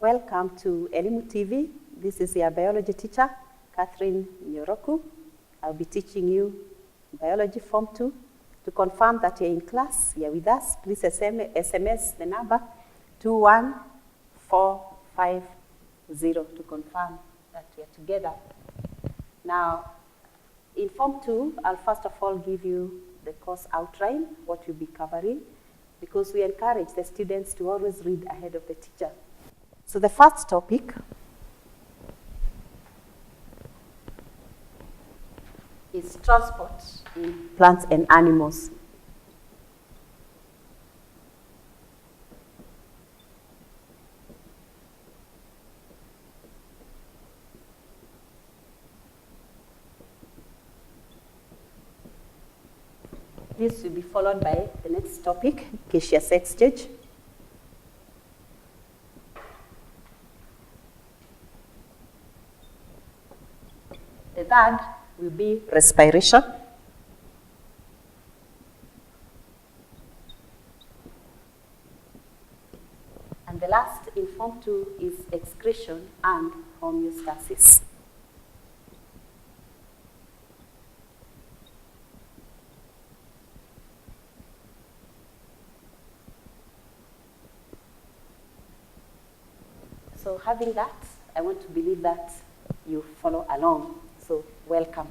Welcome to Elimu TV. This is your biology teacher, Catherine Nyoroku. I'll be teaching you biology form 2. To confirm that you're in class, you're with us, please SMS the number 21450 to confirm that we are together. Now, in form 2, I'll first of all give you the course outline, what we'll be covering, because we encourage the students to always read ahead of the teacher. So the first topic is transport in plants and animals. This will be followed by the next topic, gaseous exchange. The third will be respiration. And the last in form 2 is excretion and homeostasis. So having that, I want to believe that you follow along. So welcome.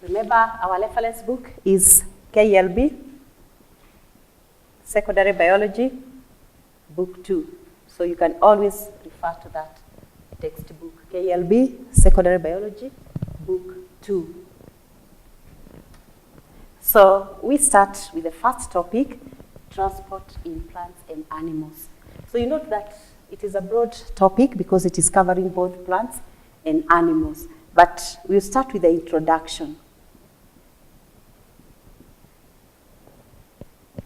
Remember, our reference book is KLB, Secondary Biology, Book 2. So you can always refer to that textbook, KLB, Secondary Biology, Book 2. So we start with the first topic, transport in plants and animals. So you note that it is a broad topic because it is covering both plants and animals. But we'll start with the introduction.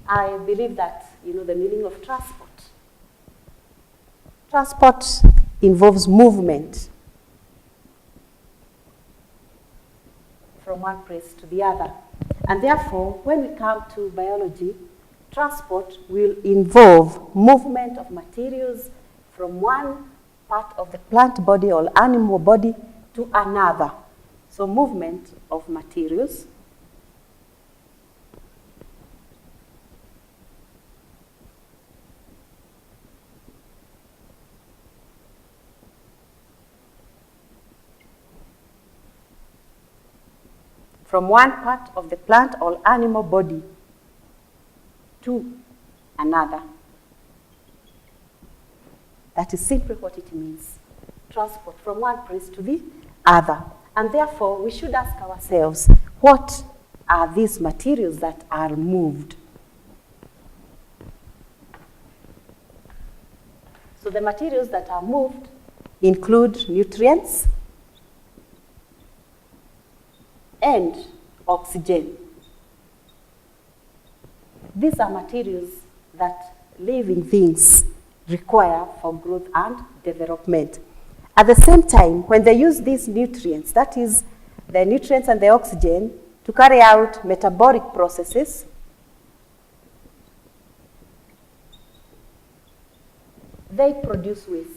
I believe that you know the meaning of transport. Transport involves movement from one place to the other. And therefore, when we come to biology, transport will involve movement of materials from one part of the plant body or animal body to another. So movement of materials. From one part of the plant or animal body to another. That is simply what it means. Transport from one place to the other. And therefore, we should ask ourselves, what are these materials that are moved? So the materials that are moved include nutrients and oxygen. These are materials that living things require for growth and development. At the same time, when they use these nutrients, that is the nutrients and the oxygen, to carry out metabolic processes, they produce wastes.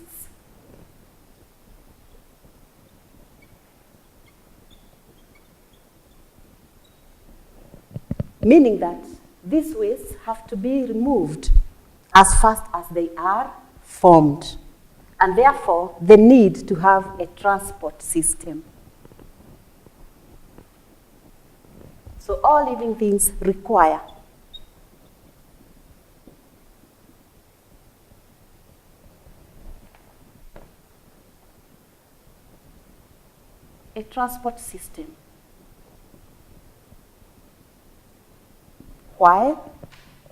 Meaning that these wastes have to be removed as fast as they are formed. And therefore, the need to have a transport system. So all living things require a transport system. Why?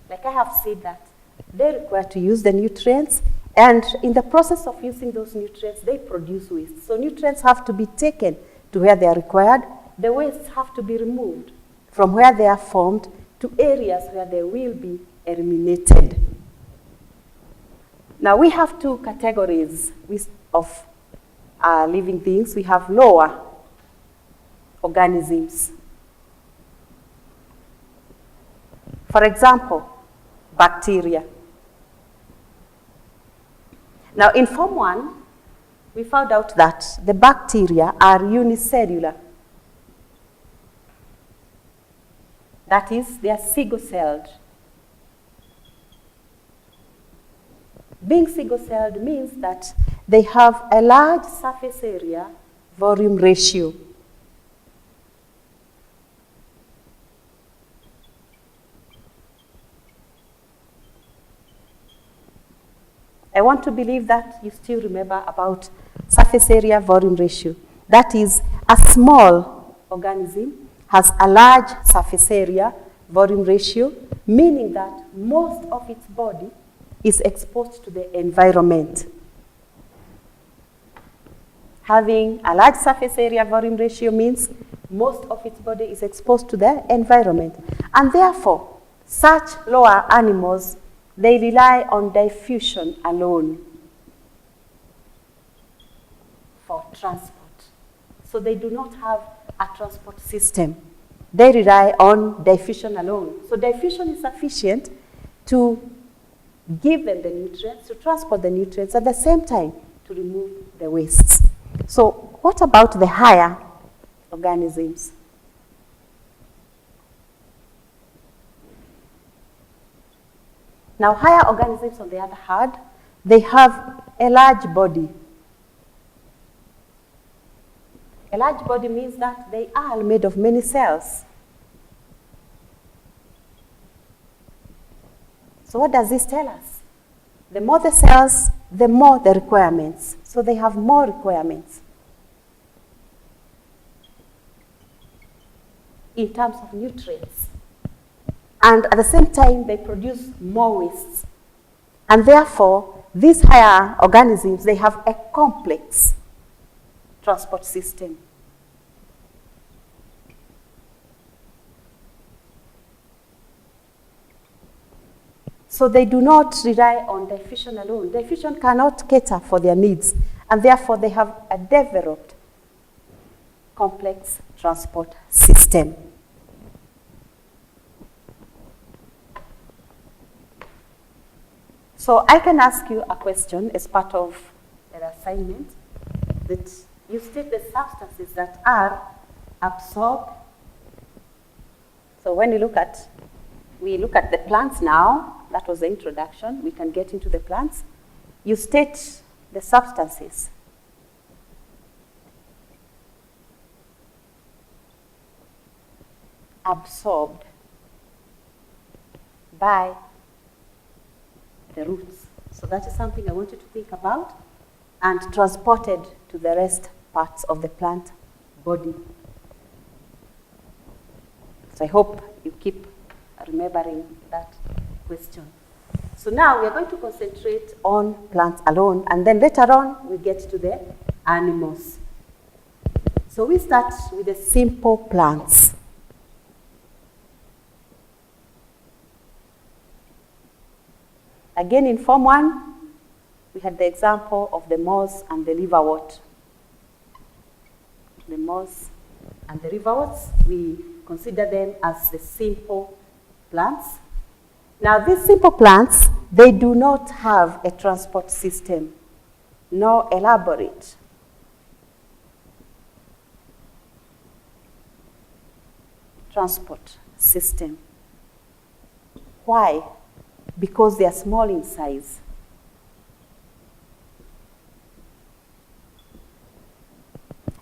Like I have said that they require to use the nutrients, and in the process of using those nutrients, they produce waste. So nutrients have to be taken to where they are required. The wastes have to be removed from where they are formed to areas where they will be eliminated. Now we have two categories of living things. We have lower organisms. For example, bacteria. Now, in Form 1, we found out that the bacteria are unicellular. That is, they are single-celled. Being single-celled means that they have a large surface area volume ratio. I want to believe that you still remember about surface area volume ratio. That is, a small organism has a large surface area volume ratio, meaning that most of its body is exposed to the environment. Having a large surface area volume ratio means most of its body is exposed to the environment. And therefore, such lower animals, they rely on diffusion alone for transport. So they do not have a transport system. They rely on diffusion alone. So diffusion is sufficient to give them the nutrients, to transport the nutrients, at the same time to remove the wastes. So what about the higher organisms? Now, higher organisms, on the other hand, they have a large body. A large body means that they are made of many cells. So what does this tell us? The more the cells, the more the requirements. So they have more requirements in terms of nutrients. And at the same time, they produce more wastes. And therefore, these higher organisms, they have a complex transport system. So they do not rely on diffusion alone. Diffusion cannot cater for their needs, and therefore they have a developed complex transport system. So I can ask you a question as part of an assignment that you state the substances that are absorbed. So when we look at the plants now, that was the introduction, we can get into the plants. You state the substances. Absorbed by the roots. So that is something I want you to think about, and transported to the rest parts of the plant body. So I hope you keep remembering that question. So now we are going to concentrate on plants alone, and then later on we get to the animals. So we start with the simple plants. Again, in Form 1, we had the example of the moss and the liverwort. The moss and the liverworts, we consider them as the simple plants. Now, these simple plants, they do not have a transport system, nor elaborate. Transport system. Why? Because they are small in size.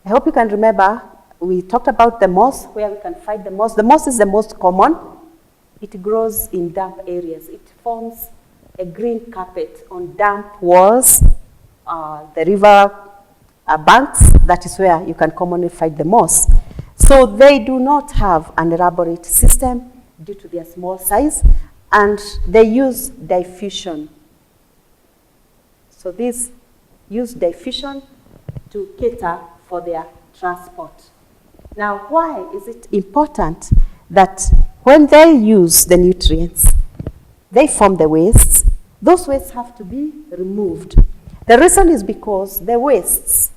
I hope you can remember, we talked about the moss, where we can find the moss. The moss is the most common. It grows in damp areas. It forms a green carpet on damp walls, the river banks. That is where you can commonly find the moss. So they do not have an elaborate system due to their small size, and they use diffusion. So these use diffusion to cater for their transport. Now, why is it important that when they use the nutrients, they form the wastes? Those wastes have to be removed. The reason is because the wastes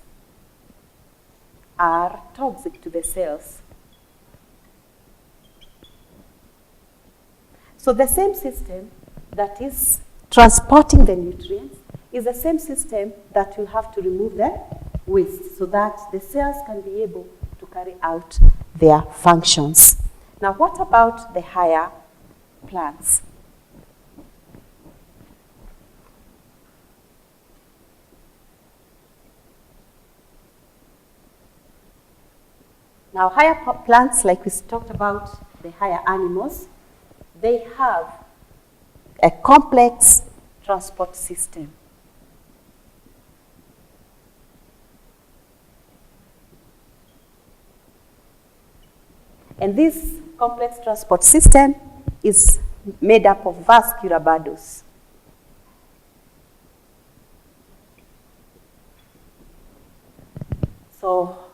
are toxic to the cells. So the same system that is transporting the nutrients is the same system that will have to remove the waste so that the cells can be able to carry out their functions. Now, what about the higher plants? Now, higher plants, like we talked about, the higher animals, they have a complex transport system. And this complex transport system is made up of vascular bundles. So,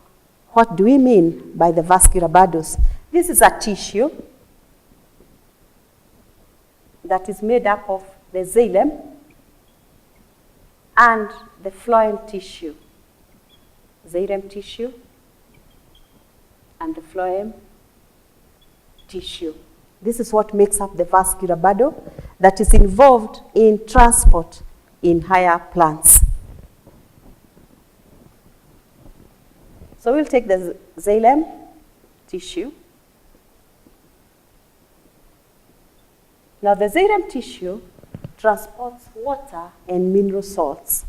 what do we mean by the vascular bundles? This is a tissue that is made up of the xylem and the phloem tissue. Xylem tissue and the phloem tissue. This is what makes up the vascular bundle that is involved in transport in higher plants. So we'll take the xylem tissue. Now the xylem tissue transports water and mineral salts.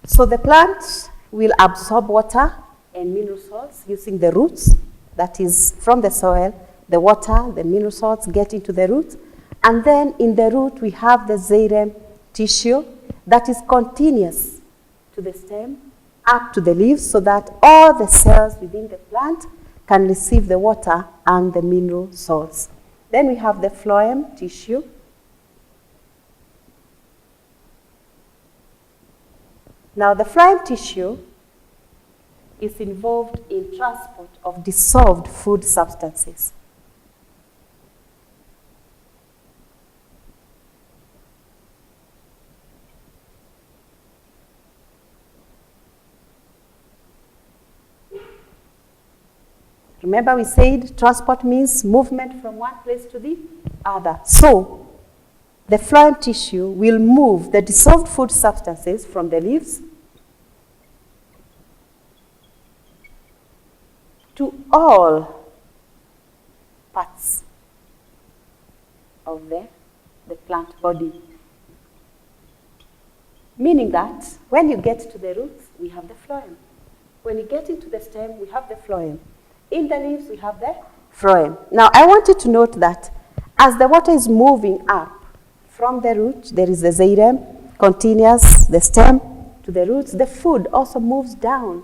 So the plants will absorb water and mineral salts using the roots, that is from the soil. The water, the mineral salts get into the roots, and then in the root we have the xylem tissue that is continuous to the stem up to the leaves so that all the cells within the plant can receive the water and the mineral salts. Then we have the phloem tissue. Now the phloem tissue is involved in transport of dissolved food substances. Remember we said transport means movement from one place to the other. So the phloem tissue will move the dissolved food substances from the leaves to all parts of the plant body. Meaning that when you get to the roots, we have the phloem. When you get into the stem, we have the phloem. In the leaves, we have the phloem. Now, I want you to note that as the water is moving up from the root, there is the xylem, continuous, the stem to the roots. The food also moves down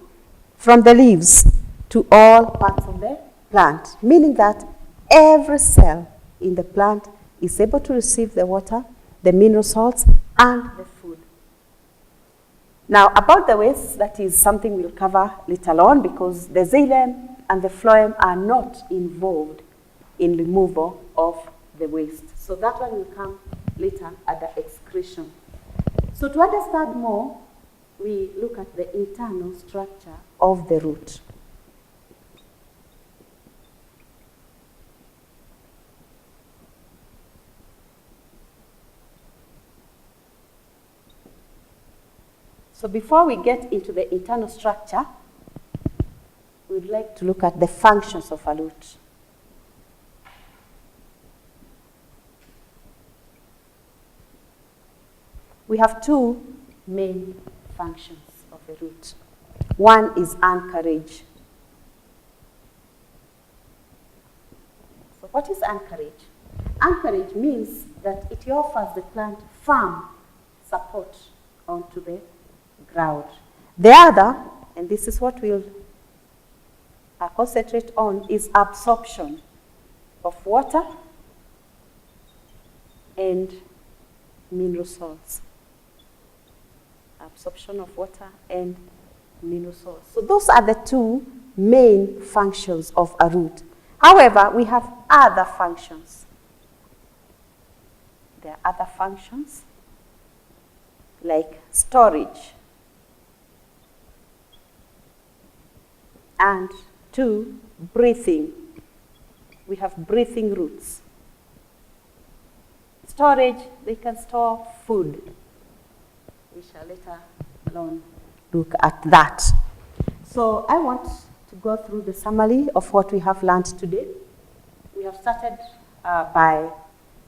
from the leaves to all parts of the plant, meaning that every cell in the plant is able to receive the water, the mineral salts, and the food. Now, about the waste, that is something we'll cover later on because the xylem and the phloem are not involved in removal of the waste. So that one will come later at the excretion. So to understand more, we look at the internal structure of the root. So before we get into the internal structure, we'd like to look at the functions of a root. We have two main functions of a root. One is anchorage. So what is anchorage? Anchorage means that it offers the plant firm support onto the ground. The other, and this is what we'll concentrate on, is absorption of water and mineral salts. Absorption of water and mineral source. So those are the two main functions of a root. However, we have other functions. There are other functions like storage and 2, breathing. We have breathing roots. Storage, they can store food. We shall later on look at that. So I want to go through the summary of what we have learned today. We have started by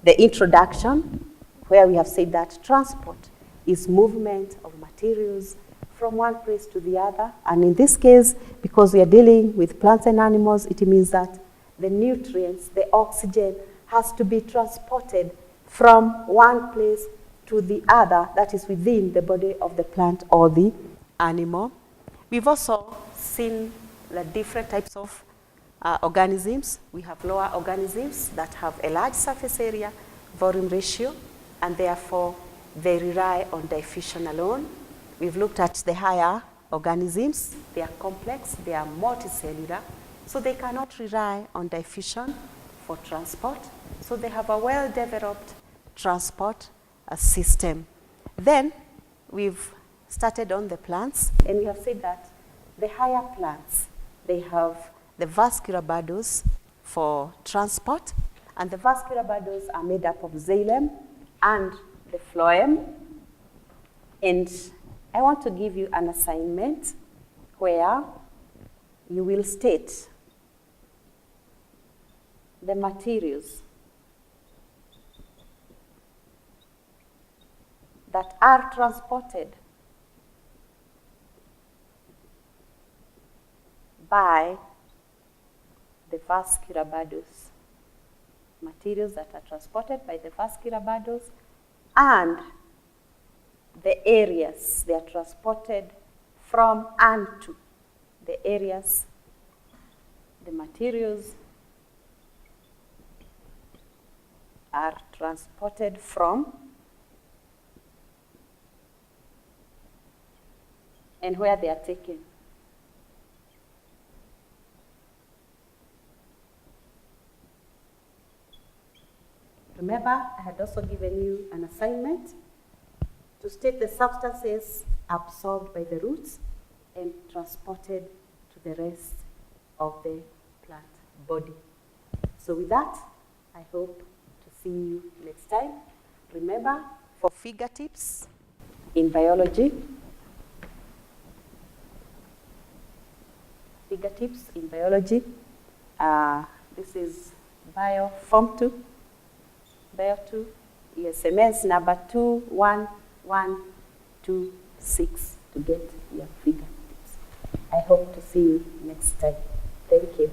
the introduction, where we have said that transport is movement of materials from one place to the other. And in this case, because we are dealing with plants and animals, it means that the nutrients, the oxygen, has to be transported from one place to the other, that is within the body of the plant or the animal. We've also seen the different types of organisms. We have lower organisms that have a large surface area, volume ratio, and therefore they rely on diffusion alone. We've looked at the higher organisms. They are complex, they are multicellular, so they cannot rely on diffusion for transport. So they have a well-developed transport system. Then we've started on the plants, and we have said that the higher plants, they have the vascular bundles for transport, and the vascular bundles are made up of xylem and the phloem. And I want to give you an assignment where you will state the materials that are transported by the vascular bundles. Materials that are transported by the vascular bundles, and the areas they are transported from and to. The areas, the materials are transported from, and where they are taken. Remember, I had also given you an assignment to state the substances absorbed by the roots and transported to the rest of the plant body. So with that, I hope to see you next time. Remember, for figure tips in biology, this is Form 2. Bio 2, ESMS number 21126 to get your figure tips. I hope to see you next time. Thank you.